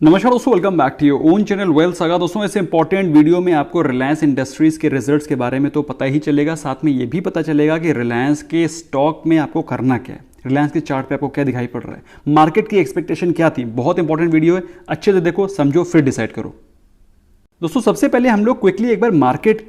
नमस्कार दोस्तों, welcome back to your own channel wealth saga. दोस्तों ऐसे इंपॉर्टेंट वीडियो में आपको रिलायंस इंडस्ट्रीज के रिजल्ट्स के बारे में तो पता ही चलेगा, साथ में ये भी पता चलेगा कि रिलायंस के स्टॉक में आपको करना क्या है, रिलायंस के चार्ट पे आपको क्या दिखाई पड़ रहा है, मार्केट की एक्सपेक्टेशन क्या थी। बहुत इंपॉर्टेंट वीडियो है, अच्छे से देखो, समझो, फिर डिसाइड करो। दोस्तों सबसे पहले हम लोग क्विकली एक बार मार्केट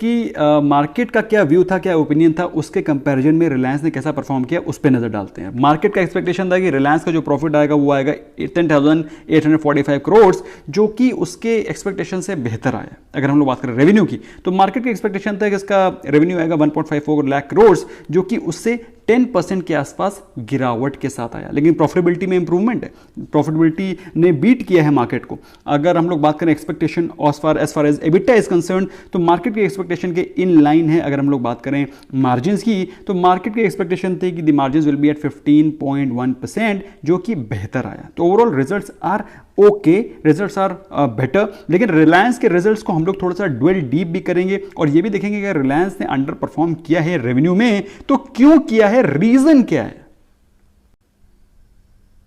का क्या व्यू था, क्या ओपिनियन था, उसके कंपैरिजन में रिलायंस ने कैसा परफॉर्म किया उस पर नजर डालते हैं। मार्केट का एक्सपेक्टेशन था कि रिलायंस का जो प्रॉफिट आएगा वो आएगा 10,845 करोड़, जो कि उसके एक्सपेक्टेशन से बेहतर आया। अगर हम लोग बात करें रेवेन्यू की, तो मार्केट की एक्सपेक्टेशन था कि इसका रेवेन्यू आएगा 1.54 लाख करोड़, जो कि उससे 10% के आसपास गिरावट के साथ आया। लेकिन प्रॉफिटेबिलिटी में इंप्रूवमेंट है, प्रॉफिटेबिलिटी ने बीट किया है मार्केट को। अगर हम लोग बात करें expectation as far as EBITDA is concern, तो मार्केट की एक्सपेक्टेशन के इन लाइन है। अगर हम लोग बात करें मार्जिन्स की, तो मार्केट की एक्सपेक्टेशन थी कि the margins will be at 15.1%, जो कि बेहतर आया। तो overall results are okay, results are better. लेकिन रिलायंस के रिजल्ट्स को हम लोग थोड़ा सा ड्वेल डीप भी करेंगे और ये भी देखेंगे कि रिलायंस ने अंडर परफॉर्म किया है रेवेन्यू में, तो क्यों किया है, रीजन क्या है।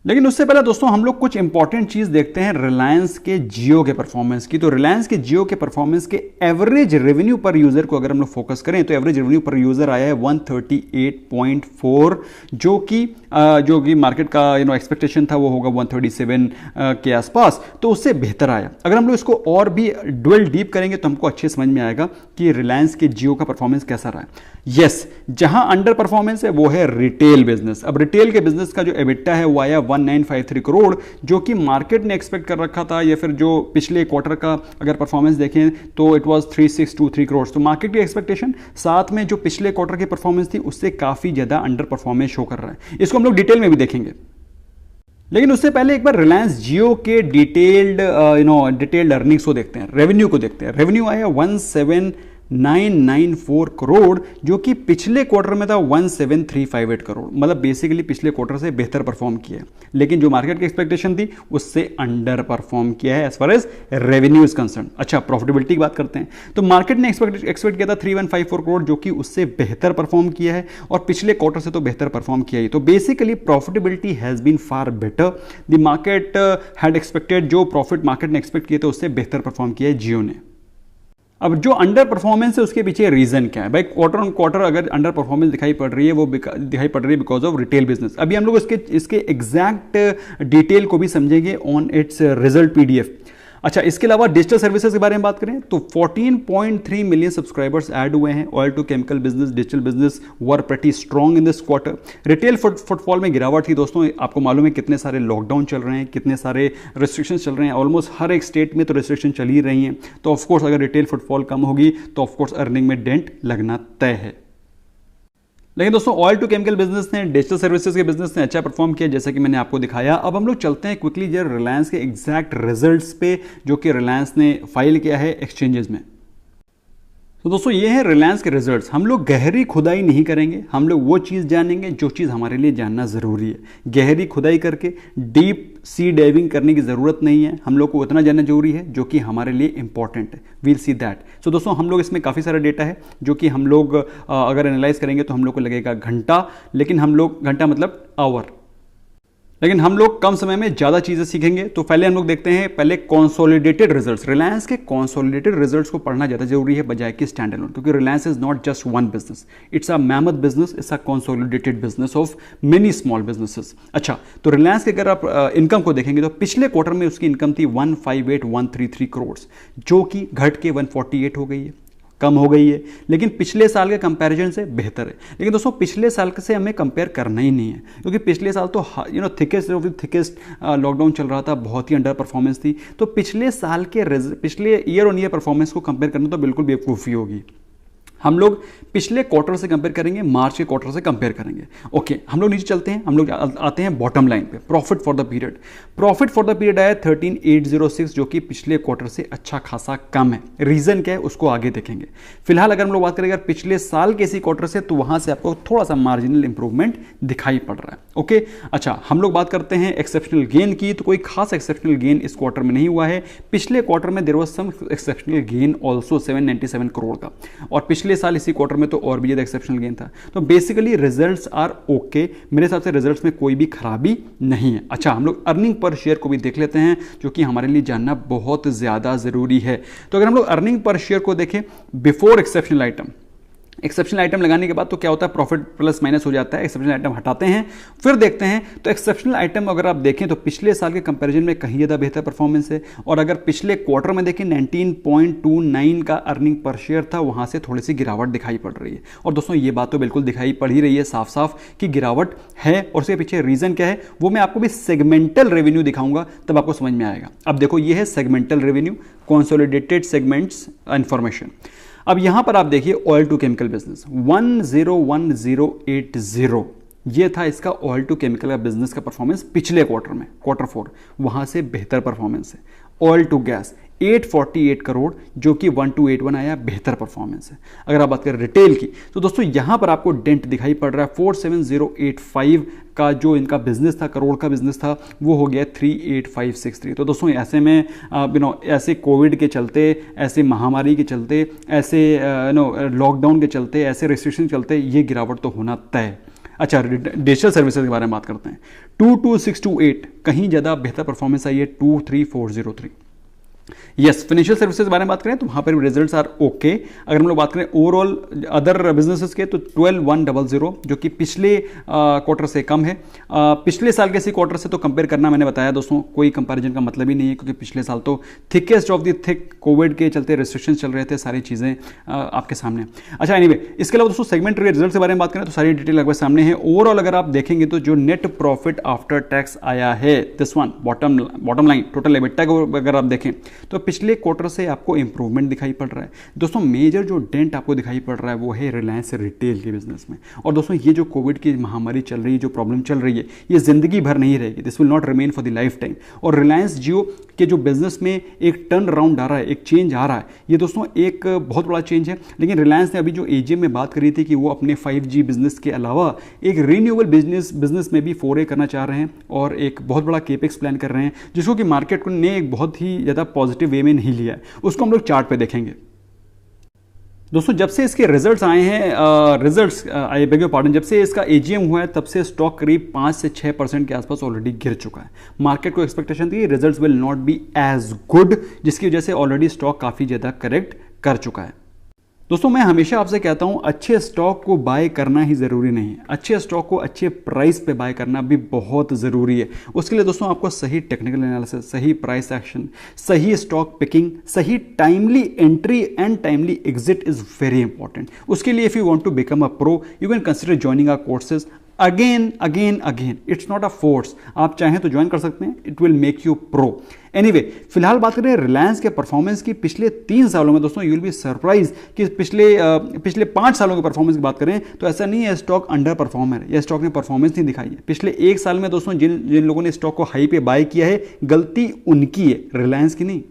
लेकिन उससे पहले दोस्तों हम लोग कुछ इंपॉर्टेंट चीज देखते हैं रिलायंस के जियो के परफॉर्मेंस की। तो रिलायंस के जियो के परफॉर्मेंस के एवरेज रेवेन्यू पर यूजर को अगर हम लोग फोकस करें, तो एवरेज रेवेन्यू पर यूजर आया है 138.4, जो कि मार्केट का एक्सपेक्टेशन था वो होगा 137 के आसपास, तो उससे बेहतर आया। अगर हम लोग इसको और भी ड्वेल डीप करेंगे तो हमको अच्छे समझ में आएगा कि रिलायंस के जियो का परफॉर्मेंस कैसा रहा है। यस, जहां अंडर परफॉर्मेंस है वो है रिटेल बिजनेस। अब रिटेल के बिजनेस का जो एबिटा है वो आया 1953 करोड़, जो कि मार्केट ने एक्सपेक्ट कर रखा था, या फिर जो पिछले क्वार्टर का अगर परफॉर्मेंस देखें तो इट वाज 3623 करोड़। तो मार्केट की एक्सपेक्टेशन साथ में जो पिछले क्वार्टर की परफॉर्मेंस थी उससे काफी ज्यादा अंडर परफॉर्मेंस शो कर रहा है। इसको हम लोग डिटेल में भी देखेंगे। लेकिन उससे पहले एक बार रिलायंस जियो के डिटेल्ड अर्निंग्स को देखते हैं, रेवेन्यू को देखते हैं। रेवेन्यू आया 17,994 करोड़, जो कि पिछले क्वार्टर में था 17,358 करोड़। मतलब बेसिकली पिछले क्वार्टर से बेहतर परफॉर्म किया है, लेकिन जो मार्केट की एक्सपेक्टेशन थी उससे अंडर परफॉर्म किया है as far as revenue is concern. अच्छा, प्रॉफिटेबिलिटी की बात करते हैं, तो मार्केट ने एक्सपेक्ट किया था 3154 करोड़, जो कि उससे बेहतर परफॉर्म किया है, और पिछले क्वार्टर से तो बेहतर परफॉर्म किया ही। तो basically profitability has been far better. The market had expected, जो प्रॉफिट मार्केट ने एक्सपेक्ट किए थे उससे बेहतर परफॉर्म किया है जियो ने। अब जो अंडर परफॉर्मेंस है उसके पीछे रीजन क्या है भाई। क्वार्टर ऑन क्वार्टर अगर अंडर परफॉर्मेंस दिखाई पड़ रही है, वो दिखाई पड़ रही है बिकॉज ऑफ रिटेल बिजनेस। अभी हम लोग इसके एग्जैक्ट डिटेल को भी समझेंगे ऑन इट्स रिजल्ट पीडीएफ। अच्छा, इसके अलावा डिजिटल सर्विसेज के बारे में बात करें तो 14.3 मिलियन सब्सक्राइबर्स ऐड हुए हैं। Oil to chemical business, digital business were pretty strong in this quarter. Retail footfall में गिरावट थी दोस्तों। आपको मालूम है कितने सारे लॉकडाउन चल रहे हैं, कितने सारे रिस्ट्रिक्शंस चल रहे हैं, ऑलमोस्ट हर एक स्टेट में तो रिस्ट्रिक्शन चल ही रही हैं। तो ऑफकोर्स अगर रिटेल फुटफॉल कम होगी तो ऑफकोर्स अर्निंग में डेंट लगना तय है। लेकिन दोस्तों ऑयल टू केमिकल बिजनेस ने, डिजिटल सर्विसेज के बिजनेस ने अच्छा परफॉर्म किया, जैसे कि मैंने आपको दिखाया। अब हम लोग चलते हैं क्विकली जरा रिलायंस के एग्जैक्ट रिजल्ट्स पे, जो कि रिलायंस ने फाइल किया है एक्सचेंजेस में। तो दोस्तों ये है रिलायंस के रिजल्ट्स। हम लोग गहरी खुदाई नहीं करेंगे, हम लोग वो चीज़ जानेंगे जो चीज़ हमारे लिए जानना ज़रूरी है। गहरी खुदाई करके डीप सी डाइविंग करने की ज़रूरत नहीं है, हम लोग को उतना जानना जरूरी है जो कि हमारे लिए इंपॉर्टेंट है। We'll see that. सो दोस्तों हम लोग इसमें काफ़ी सारा डेटा है जो कि हम लोग अगर एनालाइज करेंगे तो हम लोग को लगेगा घंटा, लेकिन हम लोग घंटा मतलब आवर, लेकिन हम लोग कम समय में ज़्यादा चीज़ें सीखेंगे। तो पहले हम लोग देखते हैं पहले कॉन्सोलिडेटेड रिजल्ट्स। रिलायंस के कॉन्सोलिडेटेड रिजल्ट्स को पढ़ना ज़्यादा जरूरी है बजाय कि स्टैंड अलोन, क्योंकि Reliance is not just one business, it's a mammoth business, it's a consolidated business of many small businesses. अच्छा, तो रिलायंस के अगर आप इनकम को देखेंगे तो पिछले क्वार्टर में उसकी इनकम थी 158,133 करोड़, जो कि घट के 148 हो गई है, कम हो गई है, लेकिन पिछले साल के कंपैरिजन से बेहतर है। लेकिन दोस्तों पिछले साल से हमें कंपेयर करना ही नहीं है, क्योंकि पिछले साल तो थिकेस्ट लॉकडाउन चल रहा था, बहुत ही अंडर परफॉर्मेंस थी। तो पिछले साल के पिछले ईयर ऑन ईयर परफॉर्मेंस को कंपेयर करना तो बिल्कुल बेवकूफ़ी होगी। हम लोग पिछले क्वार्टर से कंपेयर करेंगे, मार्च के क्वार्टर से कंपेयर करेंगे। ओके, हम लोग नीचे चलते हैं, हम लोग आते हैं बॉटम लाइन पे। Profit for the period, profit for the period आया 13,806, जो कि पिछले क्वार्टर से अच्छा खासा कम है। रीजन क्या है उसको आगे देखेंगे। फिलहाल अगर हम लोग बात करें अगर पिछले साल के इसी क्वार्टर से, तो वहां से आपको थोड़ा सा मार्जिनल इंप्रूवमेंट दिखाई पड़ रहा है। ओके, अच्छा हम लोग बात करते हैं एक्सेप्शनल गेन की, तो कोई खास एक्सेप्शनल गेन इस क्वार्टर में नहीं हुआ है। पिछले क्वार्टर में there was some exceptional gain also 797 crore का, और पिछले पिछले साल इसी क्वार्टर में तो और भी ज़्यादा एक्सेप्शनल गेन था। तो बेसिकली रिजल्ट्स आर ओके, मेरे हिसाब से रिजल्ट्स में कोई भी खराबी नहीं है। अच्छा, हम लोग अर्निंग पर शेयर को भी देख लेते हैं, जो कि हमारे लिए जानना बहुत ज़्यादा ज़रूरी है। तो अगर हम लोग अर्निंग पर शेयर को देखें before exceptional item, exceptional item लगाने के बाद तो क्या होता है, प्रॉफिट प्लस माइनस हो जाता है। एक्सेप्शनल आइटम हटाते हैं, फिर देखते हैं। तो एक्सेप्शनल आइटम अगर आप देखें तो पिछले साल के कंपैरिजन में कहीं ज़्यादा बेहतर परफॉर्मेंस है। और अगर पिछले क्वार्टर में देखें 19.29 का अर्निंग पर शेयर था, वहां से थोड़ी सी गिरावट दिखाई पड़ रही है। और दोस्तों ये बात तो बिल्कुल दिखाई पड़ ही रही है साफ साफ कि गिरावट है, और उसके पीछे रीजन क्या है वो मैं आपको भी सेगमेंटल रेवेन्यू दिखाऊंगा, तब आपको समझ में आएगा। अब देखो ये है segmental revenue, consolidated segments information. अब यहां पर आप देखिए ऑयल टू केमिकल बिजनेस 101080, ये था इसका ऑयल टू केमिकल का बिजनेस का परफॉर्मेंस पिछले क्वार्टर में, क्वार्टर 4, वहां से बेहतर परफॉर्मेंस है। ऑयल टू गैस 848 करोड़, जो कि 1281 आया, बेहतर परफॉर्मेंस है। अगर आप बात करें रिटेल की तो दोस्तों यहां पर आपको डेंट दिखाई पड़ रहा है। 47085 का जो इनका बिजनेस था, करोड़ का बिजनेस था, वो हो गया 38563। तो दोस्तों ऐसे में ऐसे कोविड के चलते, ऐसे महामारी के चलते, ऐसे लॉकडाउन के चलते, ऐसे रिस्ट्रिक्शन के चलते ये गिरावट तो होना तय। अच्छा, डिजिटल सर्विसेज के बारे में बात करते हैं। 22628 कहीं ज़्यादा बेहतर परफॉर्मेंस आई है 23403। यस, फाइनेंशियल सर्विसेज के बारे में बात करें तो वहां पर रिजल्ट्स आर ओके। अगर हम लोग बात करें ओवरऑल अदर बिजनेसेस के तो 12100, जो कि पिछले क्वार्टर से कम है। पिछले साल के इसी क्वार्टर से तो कंपेयर करना मैंने बताया दोस्तों, कोई कंपैरिजन का मतलब ही नहीं है, क्योंकि पिछले साल तो thickest of the thick Covid के चलते रिस्ट्रिक्शन चल रहे थे, सारी चीज़ें आपके सामने। अच्छा, एनीवे, इसके अलावा दोस्तों सेगमेंटरी रिजल्ट के बारे में बात करें तो सारी डिटेल लगभग सामने है। ओवरऑल अगर आप देखेंगे तो जो नेट प्रॉफिट आफ्टर टैक्स आया है, this one bottom line total EBITDA को अगर आप देखें तो पिछले क्वार्टर से आपको इंप्रूवमेंट दिखाई पड़ रहा है। दोस्तों मेजर जो डेंट आपको दिखाई पड़ रहा है वो है रिलायंस रिटेल के बिजनेस में। और दोस्तों ये जो कोविड की महामारी चल रही है, जो प्रॉब्लम चल रही है, ये जिंदगी भर नहीं रहेगी, this will not remain for the life time. और रिलायंस जियो के जो बिजनेस में एक टर्न राउंड आ रहा है, एक चेंज आ रहा है, ये दोस्तों एक बहुत बड़ा चेंज है। लेकिन रिलायंस ने अभी जो एजीएम में बात करी थी कि वो अपने 5G बिजनेस के अलावा एक रीन्यूएबल बिजनेस में भी फोरे करना चाह रहे हैं और एक बहुत बड़ा केपेक्स प्लान कर रहे हैं, जिसको कि मार्केट ने एक बहुत ही ज़्यादा पॉजिटिव वे में नहीं लिया है। उसको हम लोग चार्ट पे देखेंगे। दोस्तों जब से इसके रिजल्ट्स आए हैं, आई बेग योर पार्डन, जब से इसका एजीएम हुआ है तब से स्टॉक करीब 5 से 6% के आसपास ऑलरेडी गिर चुका है। मार्केट को एक्सपेक्टेशन थी results will not be as good, जिसकी वजह से ऑलरेडी स्टॉक काफी ज्यादा करेक्ट कर चुका है। दोस्तों मैं हमेशा आपसे कहता हूं अच्छे स्टॉक को बाय करना ही ज़रूरी नहीं है, अच्छे स्टॉक को अच्छे प्राइस पे बाय करना भी बहुत ज़रूरी है। उसके लिए दोस्तों आपको सही टेक्निकल एनालिसिस, सही प्राइस एक्शन, सही स्टॉक पिकिंग, सही timely entry and timely exit is very important. उसके लिए if you want to become a pro you can consider joining our courses again. It's not a force, आप चाहें तो join कर सकते हैं, it will make you pro. Anyway, फिलहाल बात करें रिलायंस के परफॉर्मेंस की पिछले 3 सालों में, दोस्तों यू विल बी सरप्राइज कि पिछले 5 सालों के परफॉर्मेंस की बात करें तो ऐसा नहीं है स्टॉक अंडर परफॉर्मर है या स्टॉक ने परफॉर्मेंस नहीं दिखाई है। पिछले 1 साल में दोस्तों जिन लोगों ने स्टॉक को हाई पे बाय किया है, गलती उनकी है, रिलायंस की नहीं।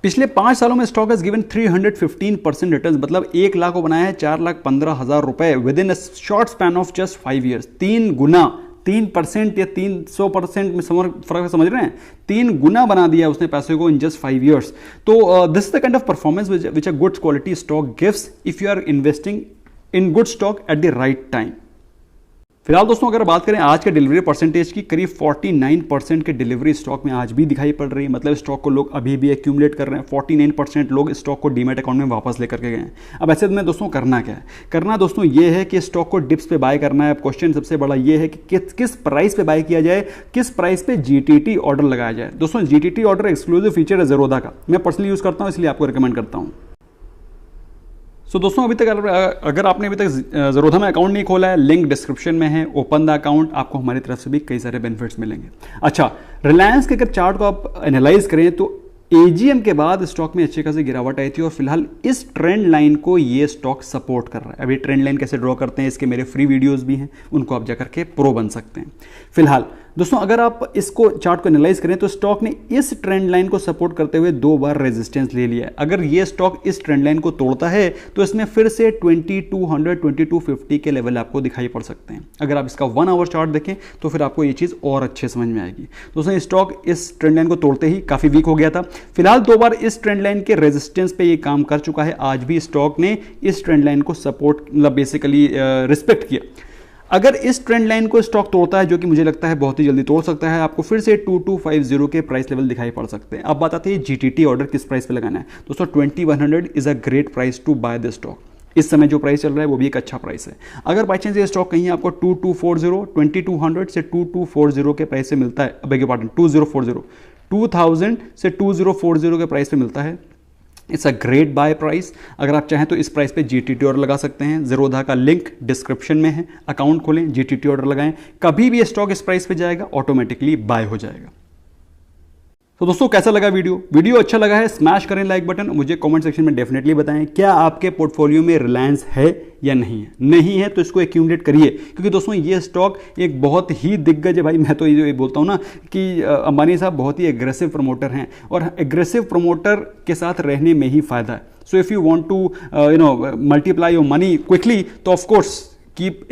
पिछले 5 सालों में स्टॉक हैज गिवन 315% रिटर्न, मतलब 1 लाख को बनाया है 4,15,000 रुपए with in a short span of just 5 years. 3 गुना, 3% या 300% में फर्क समझ रहे हैं, 3 गुना बना दिया उसने पैसे को इन जस्ट 5 ईयर्स। तो this is the kind of performance which a good quality stock gives if you are investing in good stock at the right time. फिलहाल दोस्तों अगर बात करें आज के डिलीवरी परसेंटेज की, करीब 49% के डिलीवरी स्टॉक में आज भी दिखाई पड़ रही है। मतलब स्टॉक को लोग अभी भी एक्यूमुलेट कर रहे हैं। 49% लोग स्टॉक को डीमैट अकाउंट में वापस लेकर के गए हैं। अब ऐसे में दोस्तों करना क्या है? करना दोस्तों ये है कि स्टॉक को डिप्स पे बाय करना है। अब क्वेश्चन सबसे बड़ा ये है कि किस प्राइस पे बाय किया जाए, किस प्राइस पे जीटीटी ऑर्डर लगाया जाए। दोस्तों जीटीटी ऑर्डर एक्सक्लूसिव फीचर है ज़ेरोधा का, मैं पर्सनली यूज करता हूँ, इसलिए आपको रिकमेंड करता हूँ। सो दोस्तों अभी तक अगर आपने अभी तक ज़ेरोधा में अकाउंट नहीं खोला है, लिंक डिस्क्रिप्शन में है, ओपन द अकाउंट, आपको हमारी तरफ से भी कई सारे बेनिफिट्स मिलेंगे। अच्छा, रिलायंस के अगर चार्ट को आप एनालाइज करें तो एजीएम के बाद स्टॉक में अच्छी खासी गिरावट आई थी और फिलहाल इस ट्रेंड लाइन को ये स्टॉक सपोर्ट कर रहा है। अभी ट्रेंड लाइन कैसे ड्रॉ करते हैं इसके मेरे फ्री वीडियोस भी हैं, उनको आप जाकर के प्रो बन सकते हैं। फिलहाल दोस्तों अगर आप इसको चार्ट को एनालाइज करें तो स्टॉक ने इस ट्रेंड लाइन को सपोर्ट करते हुए 2 बार रेजिस्टेंस ले लिया है। अगर ये स्टॉक इस ट्रेंड लाइन को तोड़ता है तो इसमें फिर से 2200 2250 के लेवल आपको दिखाई पड़ सकते हैं। अगर आप इसका 1 आवर चार्ट देखें तो फिर आपको ये चीज़ और अच्छे समझ में आएगी। दोस्तों स्टॉक इस ट्रेंड लाइन को तोड़ते ही काफ़ी वीक हो गया था। फिलहाल 2 बार इस ट्रेंड लाइन के रेजिस्टेंस पे ये काम कर चुका है। आज भी स्टॉक ने इस ट्रेंड लाइन को सपोर्ट मतलब बेसिकली रिस्पेक्ट किया। अगर इस ट्रेंड लाइन को स्टॉक तोड़ता है, जो कि मुझे लगता है बहुत ही जल्दी तोड़ सकता है, आपको फिर से 2250 के प्राइस लेवल दिखाई पड़ सकते हैं। अब बात आती है जीटीटी ऑर्डर किस प्राइस पे लगाना है। दोस्तों 2100 is a great price to buy this stock. इस समय जो प्राइस चल रहा है वो भी एक अच्छा प्राइस है। अगर बाई चांस ये स्टॉक कहीं आपको 2240 से 2240 के प्राइस से मिलता है, बेग पार्टन 2000 से 2040 के प्राइस पे मिलता है, it's a great buy price. अगर आप चाहें तो इस प्राइस पे जीटीटी ऑर्डर लगा सकते हैं। ज़ीरोधा का लिंक डिस्क्रिप्शन में है, अकाउंट खोलें, जीटीटी ऑर्डर लगाएं। कभी भी ये स्टॉक इस प्राइस पे जाएगा ऑटोमेटिकली बाय हो जाएगा। तो दोस्तों कैसा लगा वीडियो अच्छा लगा है स्मैश करें लाइक बटन। मुझे कमेंट सेक्शन में डेफिनेटली बताएं क्या आपके पोर्टफोलियो में रिलायंस है या नहीं है तो इसको एक्यूमुलेट करिए, क्योंकि दोस्तों ये स्टॉक एक बहुत ही दिग्गज है भाई। मैं तो ये बोलता हूँ ना कि अंबानी साहब बहुत ही एग्रेसिव प्रमोटर हैं और एग्रेसिव प्रमोटर के साथ रहने में ही फायदा है। So if you want to multiply your money quickly तो of course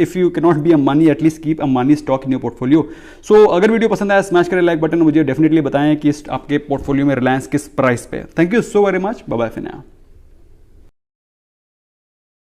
if you cannot be Ambani, at least keep Ambani stock in your portfolio. So अगर वीडियो पसंद आया स्मैश करें लाइक बटन। मुझे डेफिनेटली बताएं कि आपके पोर्टफोलियो में रिलायंस किस प्राइस पे है। Thank you so very much, bye bye for now.